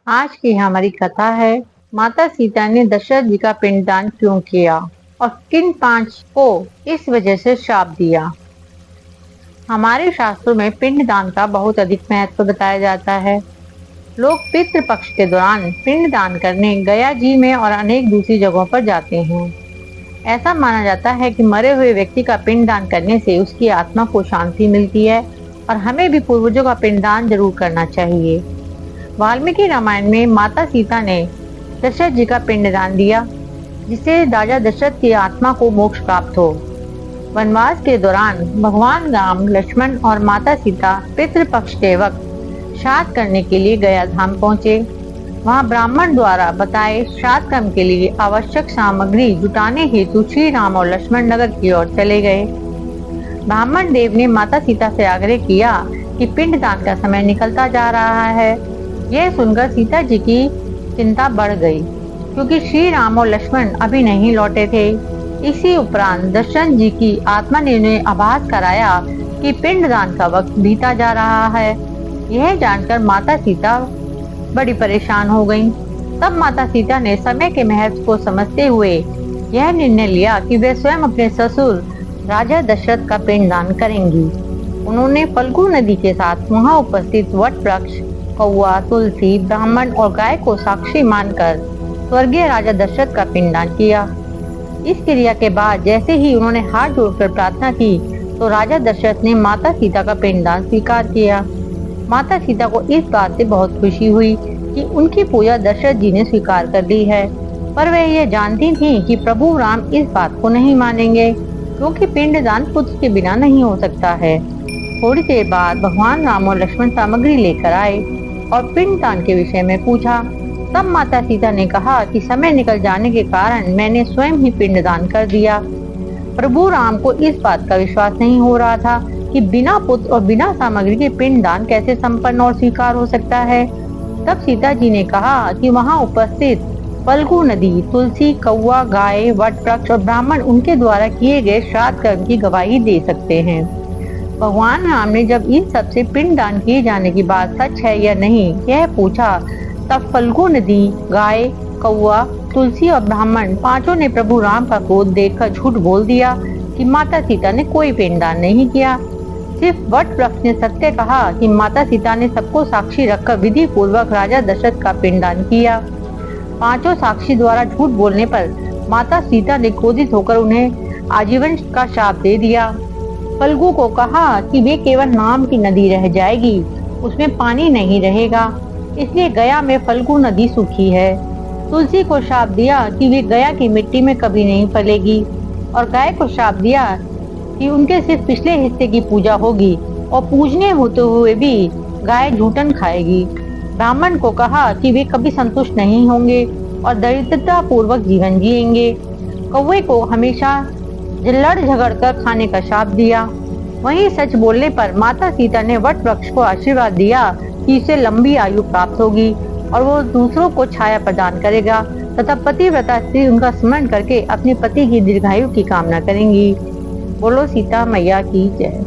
आज की हमारी कथा है माता सीता ने दशरथ जी का पिंडदान क्यों किया और किन 5 को इस वजह से श्राप दिया। हमारे शास्त्रों में पिंडदान का बहुत अधिक महत्व बताया जाता है। लोग पितृपक्ष के दौरान पिंडदान करने गया जी में और अनेक दूसरी जगहों पर जाते हैं। ऐसा माना जाता है कि मरे हुए व्यक्ति का पिंडदान करने से उसकी आत्मा को शांति मिलती है और हमें भी पूर्वजों का पिंडदान जरूर करना चाहिए। वाल्मीकि रामायण में माता सीता ने दशरथ जी का पिंडदान दिया, जिससे राजा दशरथ की आत्मा को मोक्ष प्राप्त हो। वनवास के दौरान भगवान राम, लक्ष्मण और माता सीता पितृपक्ष के वक्त श्राद्ध करने के लिए गया धाम पहुंचे। वहां ब्राह्मण द्वारा बताए श्राद्ध कर्म के लिए आवश्यक सामग्री जुटाने हेतु श्री राम और लक्ष्मण नगर की ओर चले गए। ब्राह्मण देव ने माता सीता से आग्रह किया कि पिंडदान का समय निकलता जा रहा है। यह सुनकर सीता जी की चिंता बढ़ गई, क्योंकि श्री राम और लक्ष्मण अभी नहीं लौटे थे। इसी उपरांत दशरथ जी की आत्मा ने उन्हें आभास कराया कि पिंडदान का वक्त बीता जा रहा है। यह जानकर माता सीता बड़ी परेशान हो गईं। तब माता सीता ने समय के महत्व को समझते हुए यह निर्णय लिया कि वे स्वयं अपने ससुर राजा दशरथ का पिंडदान करेंगी। उन्होंने फल्गु नदी के साथ वहां उपस्थित वट वृक्ष, कौआ, तुलसी, ब्राह्मण और गाय को साक्षी मानकर स्वर्गीय राजा दशरथ का पिंडदान किया। इस क्रिया के बाद जैसे ही उन्होंने हाथ जोड़कर प्रार्थना की, तो राजा दशरथ ने माता सीता का पिंडदान स्वीकार किया। माता सीता को इस बात से बहुत खुशी हुई कि उनकी पूजा दशरथ जी ने स्वीकार कर ली है, पर वह यह जानती थी कि प्रभु राम इस बात को नहीं मानेंगे, क्योंकि पिंडदान पुत्र के बिना नहीं हो सकता है। थोड़ी देर बाद भगवान राम और लक्ष्मण सामग्री लेकर आए और पिंडदान के विषय में पूछा। तब माता सीता ने कहा कि समय निकल जाने के कारण मैंने स्वयं ही पिंडदान कर दिया। प्रभु राम को इस बात का विश्वास नहीं हो रहा था कि बिना पुत्र और बिना सामग्री के पिंडदान कैसे संपन्न और स्वीकार हो सकता है। तब सीता जी ने कहा कि वहां उपस्थित फल्गु नदी, तुलसी, कौआ, गाय, वट वृक्ष और ब्राह्मण उनके द्वारा किए गए श्राद्ध कर्म की गवाही दे सकते हैं। भगवान राम ने जब इन सबसे पिंडदान किए जाने की बात सच है या नहीं यह पूछा, तब फल्गु नदी, गाय, कौआ, तुलसी और ब्राह्मण पांचों ने प्रभु राम का क्रोध देखकर झूठ बोल दिया कि माता सीता ने कोई पिंडदान नहीं किया। सिर्फ वट वृक्ष ने सत्य कहा कि माता सीता ने सबको साक्षी रखकर विधि पूर्वक राजा दशरथ का पिंडदान किया। पांचों साक्षी द्वारा झूठ बोलने पर माता सीता ने क्रोधित होकर उन्हें आजीवन का श्राप दे दिया। फल्गु को कहा कि वे केवल नाम की नदी रह जाएगी, उसमें पानी नहीं रहेगा, इसलिए गया में फल्गु नदी सूखी है। तुलसी को श्राप दिया कि वे गया की मिट्टी में कभी नहीं फलेगी, और गाय को श्राप दिया कि उनके सिर्फ पिछले हिस्से की पूजा होगी और पूजने होते हुए भी गाय झूठन खाएगी। ब्राह्मण को कहा कि वे कभी संतुष्ट नहीं होंगे और दरिद्रता पूर्वक जीवन जिएंगे। कौवे को हमेशा लड़ झगड़ कर खाने का श्राप दिया। वहीं सच बोलने पर माता सीता ने वट वृक्ष को आशीर्वाद दिया कि इसे लंबी आयु प्राप्त होगी और वो दूसरों को छाया प्रदान करेगा तथा पतिव्रता स्त्री उनका स्मरण करके अपने पति की दीर्घायु की कामना करेंगी। बोलो सीता मैया की जय।